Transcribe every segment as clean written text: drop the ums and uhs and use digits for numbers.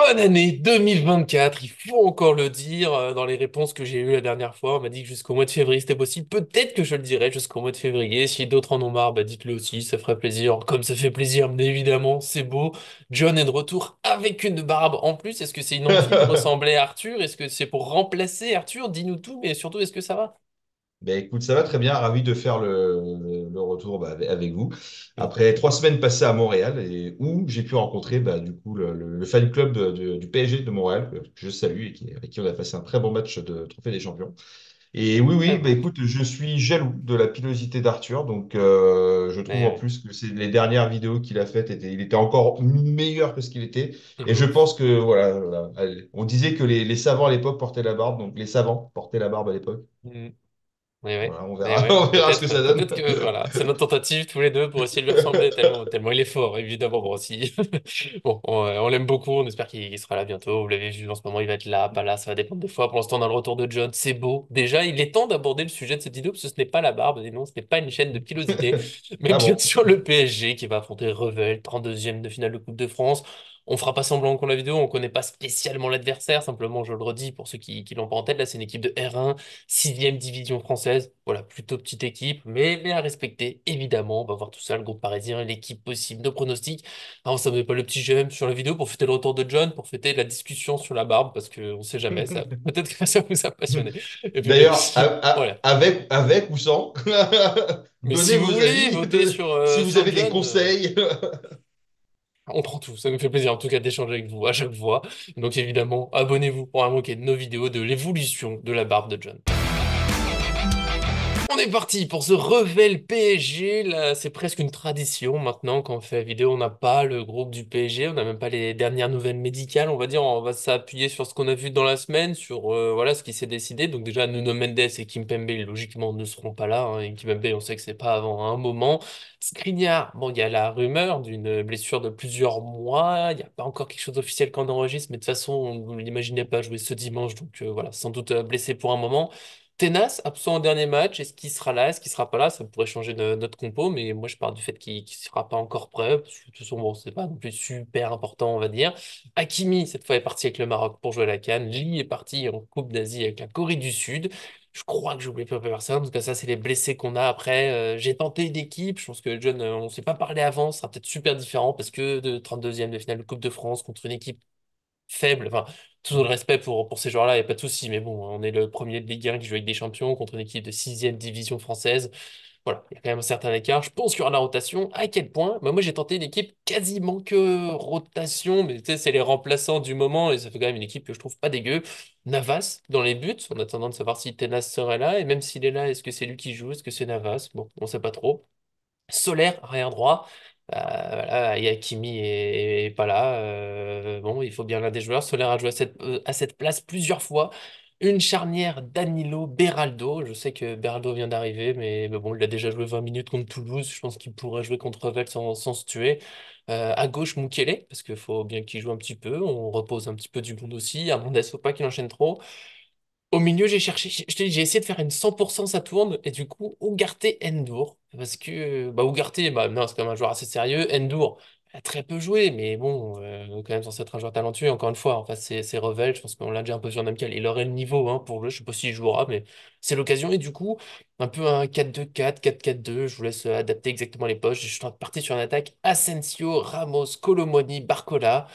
Bonne année 2024, il faut encore le dire. Dans les réponses que j'ai eues la dernière fois, on m'a dit que jusqu'au mois de février c'était possible. Peut-être que je le dirai jusqu'au mois de février. Si d'autres en ont marre, bah dites-le aussi, ça ferait plaisir. Comme ça fait plaisir, mais évidemment, c'est beau. John est de retour avec une barbe en plus. Est-ce que c'est une envie de ressembler à Arthur? Est-ce que c'est pour remplacer Arthur? Dis-nous tout, mais surtout, est-ce que ça va? Ben écoute, ça va très bien, ravi de faire le retour avec vous. Mm. Après 3 semaines passées à Montréal, et où j'ai pu rencontrer du coup, le fan club du PSG de Montréal, que je salue et avec qui on a passé un très bon match de Trophée des Champions. Et oui, Très oui, ben bon. écoute, je suis jaloux de la pilosité d'Arthur, donc je trouve en Mais plus que les dernières vidéos qu'il a faites, il était encore meilleur que ce qu'il était. ouais. Et je pense que, voilà, allez, on disait que les savants à l'époque portaient la barbe, donc les savants portaient la barbe à l'époque. Mm. Ouais, ouais. Voilà, on Ouais, verra, ouais. on verra ce que ça donne. Peut-être que voilà, c'est notre tentative tous les deux pour essayer de lui ressembler tellement il est fort, évidemment. Bon, si. Bon, on l'aime beaucoup, on espère qu'il sera là bientôt. Vous l'avez vu en ce moment, il va être là, pas là, ça va dépendre des fois. Pour l'instant, on a le retour de John, c'est beau. Déjà, il est temps d'aborder le sujet de cette vidéo, parce que ce n'est pas la barbe, et non, ce n'est pas une chaîne de pilosité, mais Ah bien bon? sûr le PSG qui va affronter Revel, 32e de finale de Coupe de France. On fera pas semblant qu'on la vidéo, on connaît pas spécialement l'adversaire, simplement je le redis pour ceux qui l'ont pas en tête, là c'est une équipe de R1, 6e division française, voilà, plutôt petite équipe, mais à respecter, évidemment, on va voir tout ça, le groupe parisien, l'équipe possible, nos pronostics. Ah, on ne met pas le petit j'aime sur la vidéo pour fêter le retour de John, pour fêter la discussion sur la barbe, parce qu'on sait jamais, ça, peut-être que ça vous a passionné. Et puis même D'ailleurs, si, voilà. avec ou sans, Mais si donnez vous vos voulez avis, voter sur, si vous sur avez des John, conseils. on prend tout, ça nous fait plaisir en tout cas d'échanger avec vous à chaque fois. Donc évidemment, abonnez-vous pour un manquer de nos vidéos de l'évolution de la barbe de John. On est parti pour ce Revel PSG. Là, c'est presque une tradition maintenant quand on fait la vidéo. On n'a pas le groupe du PSG, on n'a même pas les dernières nouvelles médicales. On va dire, on va s'appuyer sur ce qu'on a vu dans la semaine, sur voilà ce qui s'est décidé. Donc déjà, Nuno Mendes et Kimpembe logiquement ne seront pas là, hein. Et Kimpembe, on sait que c'est pas avant un moment. Skriniar, bon, il y a la rumeur d'une blessure de plusieurs mois. Il n'y a pas encore quelque chose d'officiel qu'on enregistre, mais de toute façon, on ne l'imaginait pas jouer ce dimanche. Donc voilà, sans doute blessé pour un moment. Tenas, absent au dernier match, est-ce qu'il sera là, est-ce qu'il sera pas là? Ça pourrait changer notre compo, mais moi je pars du fait qu'il sera pas encore prêt, parce que de toute façon, bon, c'est pas non plus super important, on va dire. Hakimi, cette fois, est parti avec le Maroc pour jouer à la CAN. Lee est parti en Coupe d'Asie avec la Corée du Sud. Je crois que j'ai oublié pas personne, en tout cas ça c'est les blessés qu'on a après. J'ai tenté une équipe, je pense que John, on s'est pas parlé avant, ce sera peut-être super différent, parce que de 32e de finale de Coupe de France contre une équipe faible. Enfin, tout le respect pour ces joueurs-là, il n'y a pas de souci. Mais bon, on est le premier de Ligue 1 qui joue avec des champions contre une équipe de 6e division française. Voilà, il y a quand même un certain écart. Je pense qu'il y aura la rotation. À quel point? Bah, moi, j'ai tenté une équipe quasiment que rotation, mais tu sais, c'est les remplaçants du moment et ça fait quand même une équipe que je trouve pas dégueu. Navas dans les buts, en attendant de savoir si Tenas serait là. Et même s'il est là, est-ce que c'est lui qui joue? Est-ce que c'est Navas? Bon, on sait pas trop. Solaire, arrière droit. Voilà, Hakimi est pas là. Bon, il faut bien l'un des joueurs. Solaire a joué à cette place plusieurs fois. Une charnière Danilo Beraldo. Je sais que Beraldo vient d'arriver, mais bon, il a déjà joué 20 minutes contre Toulouse. Je pense qu'il pourrait jouer contre Revel sans se tuer. À gauche, Mukele, parce qu'il faut bien qu'il joue un petit peu. On repose un petit peu du monde aussi. Hernandez, faut pas qu'il enchaîne trop. Au milieu, j'ai cherché, je t'ai dit, j'ai essayé de faire une 100% ça tourne, et du coup, Ugarte Endur, parce que, bah, Ugarte, bah, non, c'est quand même un joueur assez sérieux. Endur a très peu joué, mais bon, quand même censé être un joueur talentueux. Encore une fois, en face, c'est Revel, je pense qu'on l'a déjà un peu vu en amical. Il aurait le niveau hein, pour jouer, je sais pas s'il jouera, mais c'est l'occasion, et du coup, un peu un 4-2-4, 4-4-2, je vous laisse adapter exactement les postes. Je suis en train de partir sur une attaque Asensio, Ramos, Colomoni, Barcola.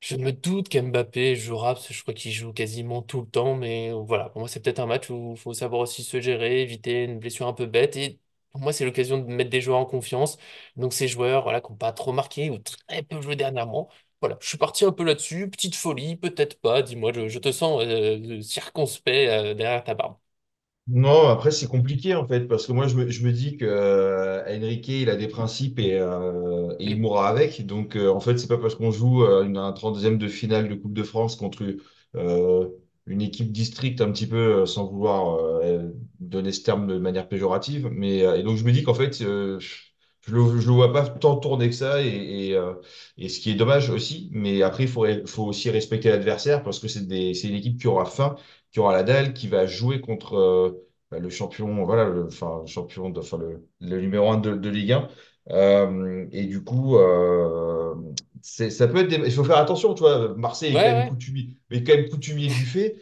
Je me doute qu'Mbappé jouera, parce que je crois qu'il joue quasiment tout le temps, mais voilà, pour moi c'est peut-être un match où il faut savoir aussi se gérer, éviter une blessure un peu bête, et pour moi c'est l'occasion de mettre des joueurs en confiance, donc ces joueurs voilà, qui n'ont pas trop marqué ou très peu joué dernièrement, voilà, je suis parti un peu là-dessus, petite folie, peut-être pas, dis-moi, je te sens circonspect derrière ta barbe. Non, après, c'est compliqué en fait, parce que moi, je me dis que Enrique, il a des principes et il mourra avec. Donc, en fait, c'est pas parce qu'on joue un 32e de finale de Coupe de France contre euh, une équipe district un petit peu, sans vouloir donner ce terme de manière péjorative. Et donc, je me dis qu'en fait, je le vois pas tant tourner que ça, et ce qui est dommage aussi. Mais après, faut aussi respecter l'adversaire, parce que c'est une équipe qui aura faim, qui aura la dalle, qui va jouer contre le champion, voilà, enfin, enfin, le numéro un de Ligue 1. Et du coup, Ça peut être il faut faire attention, tu vois. Marseille est quand Ouais, même ouais. coutumier, mais quand même coutumier du fait.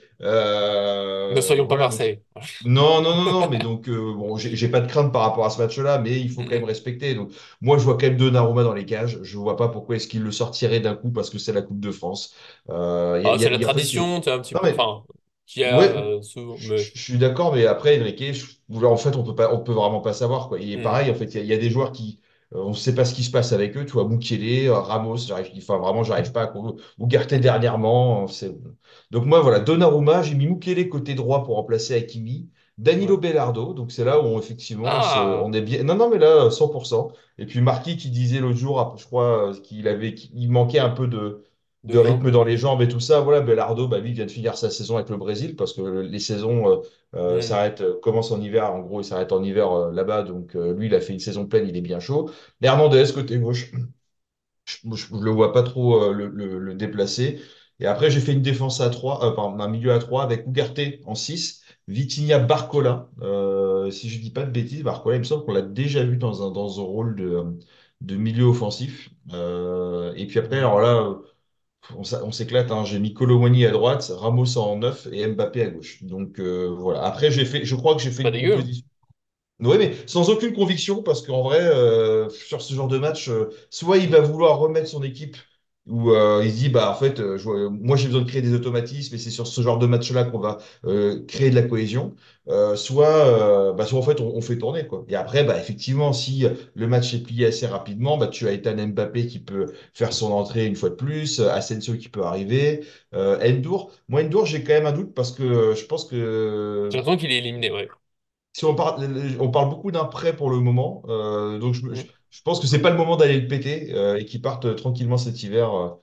Ne soyons pas Voilà, donc Marseille. non, non, non, non, mais donc bon, j'ai pas de crainte par rapport à ce match-là, mais il faut quand même Mhm. respecter. Donc moi, je vois quand même Donnarumma dans les cages. Je vois pas pourquoi est-ce qu'il le sortirait d'un coup parce que c'est la Coupe de France. Ah, c'est la En fait, tradition, tu sais, un petit non peu. mais Enfin, qui a ouais, souvent. Mais... je suis d'accord, mais après, Enrique, en fait, on peut vraiment pas savoir, quoi. Et Hmm. pareil, en fait, il y a des joueurs qui, on ne sait pas ce qui se passe avec eux. Tu vois, Mukiele, Ramos, enfin, vraiment, j'arrive pas à. Ugarte dernièrement. Donc, moi, voilà, Donnarumma, j'ai mis Mukiele côté droit pour remplacer Hakimi. Danilo Ouais. Bellardo, donc c'est là où effectivement Ah, on est bien. Non, non, mais là, 100%. Et puis Marquis qui disait l'autre jour, je crois, qu'il manquait un peu de devant. rythme dans les jambes et tout ça. Voilà, Belardo, bah, lui, il vient de finir sa saison avec le Brésil parce que les saisons Hmm. commencent en hiver. En gros, il s'arrête en hiver là-bas. Donc, lui, il a fait une saison pleine, il est bien chaud. Hernandez, côté gauche, je le vois pas trop le déplacer. Et après, j'ai fait une défense à 3 pardon, un milieu à 3 avec Ugarte en 6 Vitinha Barcola. Si je dis pas de bêtises, Barcola, il me semble qu'on l'a déjà vu dans un rôle de milieu offensif. Et puis après, alors là. On s'éclate, hein. J'ai mis Kolo Muani à droite, Ramos en 9 et Mbappé à gauche. Donc voilà. Après, je crois que j'ai fait Pas une dégueu, hein. composition. Oui, mais sans aucune conviction, parce qu'en vrai, sur ce genre de match, soit il va vouloir remettre son équipe, ou il se dit, bah en fait, moi j'ai besoin de créer des automatismes, et c'est sur ce genre de match-là qu'on va créer de la cohésion. Soit en fait on fait tourner, quoi. Et après, bah effectivement, si le match est plié assez rapidement, bah tu as Ethan Mbappé qui peut faire son entrée une fois de plus, Asensio qui peut arriver, Endour. Moi, Endour, j'ai quand même un doute parce que je pense J'ai que l'impression qu'il est éliminé, ouais. si on parle beaucoup d'un prêt pour le moment, donc Hmm. je pense que c'est pas le moment d'aller le péter et qu'il parte tranquillement cet hiver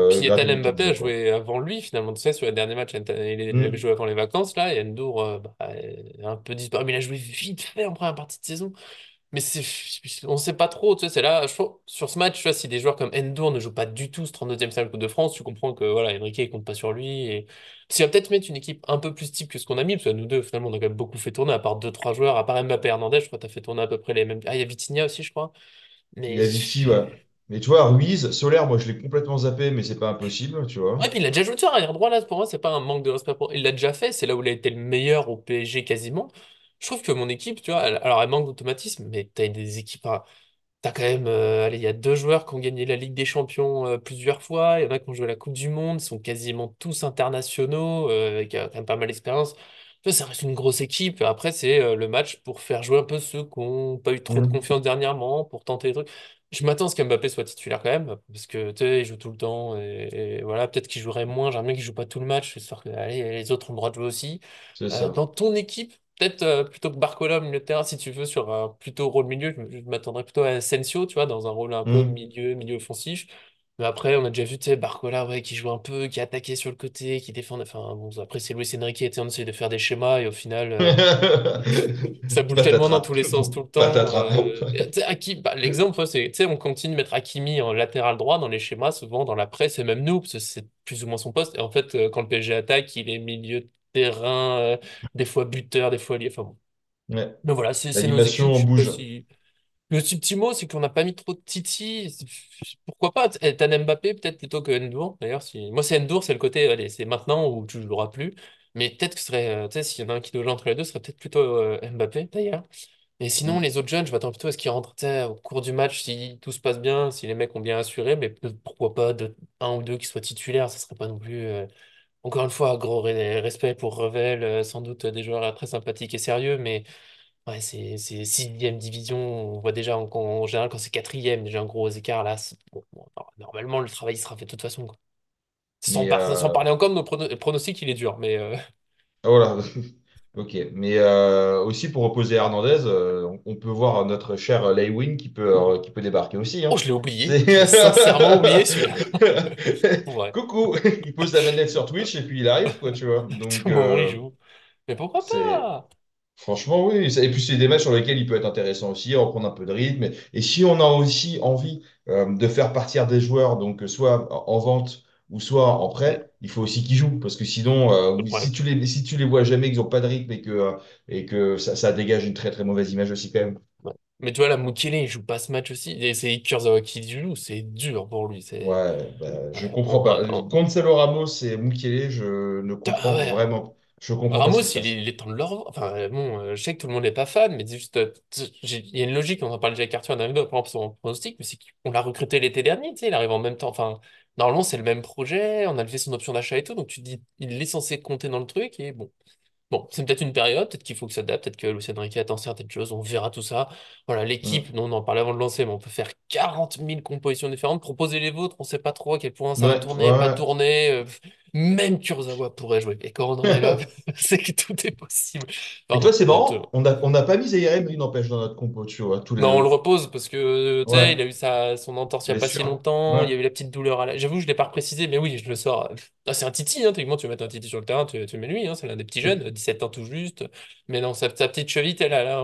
Puis gratter Ethan des petites Mbappé a ailes, quoi. joué avant lui, finalement. Tu sais, sur les derniers matchs, il avait Mm. joué avant les vacances, là, et Ndour bah, est un peu disparu. Mais il a joué vite fait en première partie de saison. Mais on sait pas trop, tu sais, c'est là, je trouve, sur ce match, tu vois, si des joueurs comme Endour ne jouent pas du tout ce 32e de Coupe de France, tu comprends que, voilà, Enrique, il compte pas sur lui. Et s'il va peut-être mettre une équipe un peu plus type que ce qu'on a mis, parce que nous deux, finalement, on a quand même beaucoup fait tourner, à part deux trois joueurs, à part Mbappé et Hernandez, je crois que t'as fait tourner à peu près les mêmes. Ah, il y a Vitinha aussi, je crois. Il Mais. y a Viti, ouais. Mais tu vois, Ruiz, Solaire, moi je l'ai complètement zappé, mais c'est pas impossible, tu vois. Ouais, puis il a déjà joué de ça, arrière droit, là, pour moi, c'est pas un manque de respect pour. Il l'a déjà fait, c'est là où il a été le meilleur au PSG quasiment. Je trouve que mon équipe, tu vois, alors elle manque d'automatisme, mais t'as des équipes. T'as quand même, allez, il y a deux joueurs qui ont gagné la Ligue des Champions plusieurs fois. Il y en a qui ont joué à la Coupe du Monde. Ils sont quasiment tous internationaux, avec quand même pas mal d'expérience. Tu vois, ça reste une grosse équipe. Après, c'est le match pour faire jouer un peu ceux qui n'ont pas eu trop de Mm. confiance dernièrement, pour tenter des trucs. Je m'attends à ce qu'Mbappé soit titulaire quand même, parce que tu sais, il joue tout le temps. Et voilà, peut-être qu'il jouerait moins. J'aimerais bien qu'il joue pas tout le match, histoire que allez, les autres ont le droit de jouer aussi. C'est ça. Dans ton équipe, peut-être plutôt que Barcola au milieu de terrain, si tu veux, sur un plutôt rôle milieu, je m'attendrais plutôt à Asensio, tu vois, dans un rôle un peu Mm. milieu offensif. Mais après, on a déjà vu, tu sais, Barcola, ouais, qui joue un peu, qui attaquait sur le côté, qui défendait. Enfin, bon, après, c'est Luis Enrique, tu sais, on essaie de faire des schémas et au final, ça bouge tellement dans Patatras. tous les sens tout le temps. Patatras. Tu sais, bah, l'exemple, c'est, tu sais, on continue de mettre Hakimi en latéral droit dans les schémas, souvent dans la presse, et même nous, parce que c'est plus ou moins son poste. Et en fait, quand le PSG attaque, il est milieu de terrain, des fois buteur, des fois lié. Enfin bon. Ouais. Mais voilà, c'est nos équipes. L'animation Je sais pas bouge. si. Le petit mot, c'est qu'on n'a pas mis trop de Titi. Pourquoi pas Ethan Mbappé, peut-être plutôt que Ndour. D'ailleurs, si... moi, c'est Ndour, c'est le côté, allez, c'est maintenant ou tu ne joueras plus. Mais peut-être que ce serait, tu sais, s'il y en a un qui doit jouer entre les deux, ce serait peut-être plutôt Mbappé, d'ailleurs. Et sinon, Mm. les autres jeunes, je m'attends plutôt à ce qu'ils rentrent, tu sais, au cours du match, si tout se passe bien, si les mecs ont bien assuré, mais pourquoi pas un ou deux qui soient titulaires, ça serait pas non plus. Encore une fois, gros respect pour Revel, sans doute des joueurs très sympathiques et sérieux, mais. Ouais, c'est sixième division. On voit déjà en général quand c'est quatrième, déjà un gros écart là. Bon, alors, normalement, le travail sera fait de toute façon, quoi. Mais Sans parler encore de nos pronostics, il est dur. Mais voilà. Ok, mais aussi pour opposer Hernandez, on peut voir notre cher Lewin qui peut débarquer aussi, oh, hein. je l'ai oublié. C'est- Je l'ai sincèrement oublié celui-là. Ouais. Coucou, il pose la manette sur Twitch et puis il arrive, quoi, tu vois. Tout Donc, le moment, il joue. Mais pourquoi c'est pas? franchement, oui. Et puis, c'est des matchs sur lesquels il peut être intéressant aussi, reprendre un peu de rythme. Et si on a aussi envie de faire partir des joueurs, donc soit en vente ou soit en Hmm, prêt, il faut aussi qu'ils jouent. Parce que sinon, le problème. si tu les vois jamais, qu'ils n'ont pas de rythme et que ça dégage une très très mauvaise image aussi quand même. Ouais. Mais tu vois, là, Mukele, il joue pas ce match aussi. Et c'est Kurzawa qui joue, c'est dur pour lui. C'est. Ouais, bah, je Ouais, comprends pas. Cancelo Ramos et Mukele, je ne Ah comprends ouais. vraiment. Je comprends pas ce Ramos, qui se passe. il est temps de leur. Enfin, bon, je sais que tout le monde n'est pas fan, mais c'est juste. Il y a une logique, on en parlait déjà avec Arthur, on avait par exemple son pronostic, mais c'est qu'on l'a recruté l'été dernier, tu sais, il arrive en même temps. Enfin, normalement, c'est le même projet, on a levé son option d'achat et tout, donc tu te dis, il est censé compter dans le truc, et bon. Bon, c'est peut-être une période, peut-être qu'il faut que ça s'adapte, peut-être que Lucian Enrique attend certaines choses, on verra tout ça. Voilà, Mm. l'équipe, nous on en parlait avant de lancer, mais on peut faire 40 000 compositions différentes, proposer les vôtres, on sait pas trop à quel point ça va Ouais, tourner, pas ouais. tourner. Même Kurzawa pourrait jouer. Et quand on en est là, Ouais. c'est que tout est possible. Et toi, Pardon. c'est marrant, on n'a pas mis Zaïre Emery, n'empêche, dans notre compo, tu vois, tous les Non, on le deux. repose parce que, tu sais, il Ouais, a eu son entorse il y a bien pas si sûr. longtemps, il Ouais, y a eu la petite douleur à la. J'avoue, je l'ai pas précisé, mais oui, je le sors. Ah, c'est un Titi, hein, techniquement, tu veux mettre un Titi sur le terrain, tu mets lui, hein, c'est l'un des petits jeunes, 17 ans tout juste. Mais non, sa petite cheville, elle, là,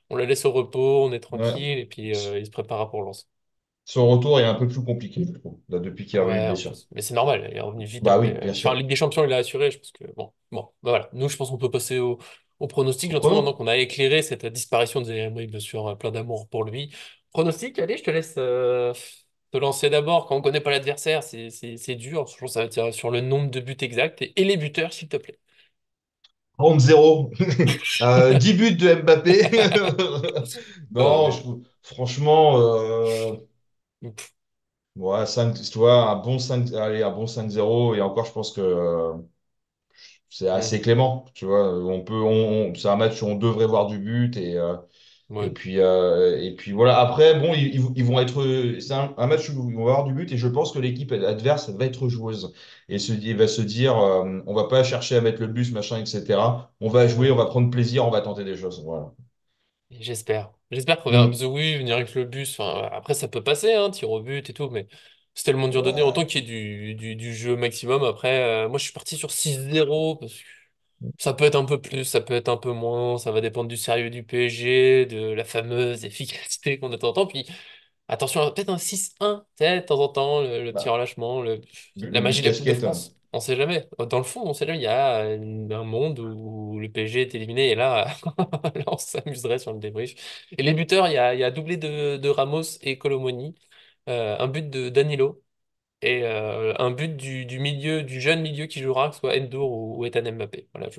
on la laisse au repos, on est ouais. tranquille, et puis il se prépare pour lance. Son retour est un peu plus compliqué, je trouve, là, depuis qu'il est revenu de Ouais, en blessure. plus. Mais c'est normal, il est revenu vite Bah oui, après. bien Enfin, sûr. Ligue des Champions, il l'a assuré, je pense que. Bon, bah voilà. Nous, je pense qu'on peut passer au pronostic. Au J'ai l'impression maintenant prono? qu'on a éclairé cette disparition de Zaire Emery, bien sûr, plein d'amour pour lui. Pronostic, allez, je te laisse te lancer d'abord. Quand on connaît pas l'adversaire, c'est dur. Je pense que ça va tirer sur le nombre de buts exacts et les buteurs, s'il te plaît. Round 0. 10 buts de Mbappé. Non, Non, mais. franchement, Pff, ouais, 5, tu vois, un bon 5, allez, un bon 5-0. Et encore, je pense que c'est hum, assez clément. Tu vois, c'est un match où on devrait voir du but. ouais. Et puis voilà. Après, bon, ils vont être. C'est un match où ils vont avoir du but. Et je pense que l'équipe adverse elle va être joueuse. Il va se dire on va pas chercher à mettre le bus, machin, etc. On va jouer, on Ouais. va prendre plaisir, on va tenter des choses. Voilà. J'espère. J'espère qu'on verra. Mm. Parce que oui, venir avec le bus. Enfin, après, ça peut passer, hein, tir au but et tout, mais c'est tellement dur de tenir. Autant Ouais. qu'il y ait du jeu maximum. Après, moi, je suis parti sur 6-0 parce que ça peut être un peu plus, ça peut être un peu moins. Ça va dépendre du sérieux du PSG, de la fameuse efficacité qu'on attend. Puis, attention, peut-être un 6-1, tu sais, de temps en temps, le tir en Bah, lâchement, la le but magie de la Coupe de casquette, hein. France. On sait jamais. Dans le fond, on sait jamais. Il y a un monde où le PSG est éliminé et là, là, on s'amuserait sur le débrief. Et les buteurs, il y a doublé de Ramos et Colomoni, un but de Danilo et un but du milieu, du jeune milieu qui jouera, que ce soit Endour ou Ethan Mbappé. Voilà,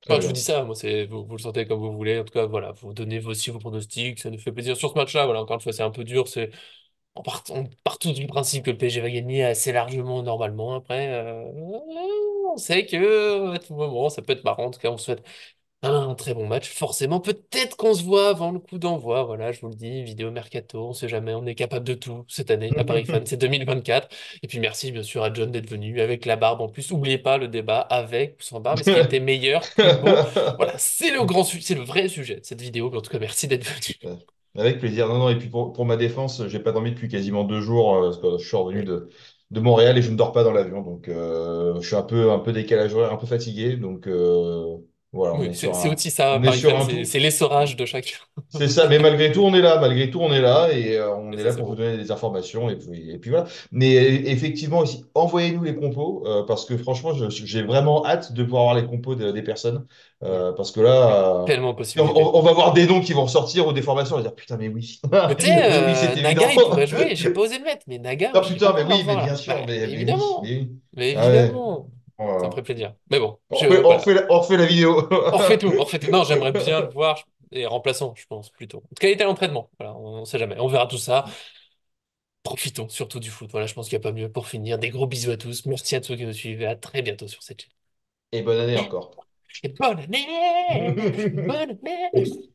Très enfin, je vous dis bien. ça, moi, vous le sentez comme vous voulez. En tout cas, voilà, vous donnez aussi vos pronostics, ça nous fait plaisir. Sur ce match-là, voilà, encore une fois, c'est un peu dur. On part tous du principe que le PSG va gagner assez largement normalement. Après, on sait que à tout moment, ça peut être marrant. En tout cas, on souhaite un très bon match. Forcément, peut-être qu'on se voit avant le coup d'envoi. Voilà, je vous le dis, vidéo mercato, on sait jamais. On est capable de tout cette année à Paris Fan. C'est 2024. Et puis merci bien sûr à John d'être venu avec la barbe en plus. N'oubliez pas le débat avec ou sans barbe. Est-ce qu'il était meilleur, plus beau? Voilà, c'est le c'est le vrai sujet de cette vidéo. Mais en tout cas, merci d'être venu. Ouais. Avec plaisir. Non, non, et puis pour ma défense, j'ai pas dormi depuis quasiment 2 jours, parce que je suis revenu de Montréal et je ne dors pas dans l'avion. Donc, je suis un peu décalage horaire, un peu fatigué. Donc, voilà, Oui, c'est aussi ça, on est Paris sur Fan. un tout. C'est l'essorage de chacun. C'est ça, mais malgré tout, on est là. Malgré tout, on est là et on Et est ça, là c'est pour vous beau. donner des informations. Et puis voilà. Mais effectivement, aussi, envoyez-nous les compos parce que franchement, j'ai vraiment hâte de pouvoir voir les compos des personnes. Il Parce que y a là, tellement de on, possibilités. on va voir des noms qui vont ressortir ou des formations. On va dire putain, mais oui. Mais tu sais, Mais oui, c'est Naga, évident. il pourrait jouer. J'ai pas osé le mettre, mais Naga, Ah je serais putain, mais content de le oui, mais revoir bien là. Bah, sûr, mais oui, évidemment. mais oui. Mais Ah ouais. évidemment. Ça me Voilà. ferait plaisir. Mais bon, On voilà. refait la vidéo. On refait tout, on refait tout. Non, j'aimerais bien le voir. Et remplaçant, je pense, plutôt. En tout cas, il était à l'entraînement. Voilà, on sait jamais. On verra tout ça. Profitons surtout du foot. Voilà, je pense qu'il n'y a pas mieux pour finir. Des gros bisous à tous. Merci à tous qui nous suivent. Et à très bientôt sur cette chaîne. Et bonne année encore. Et bonne année! Bonne année!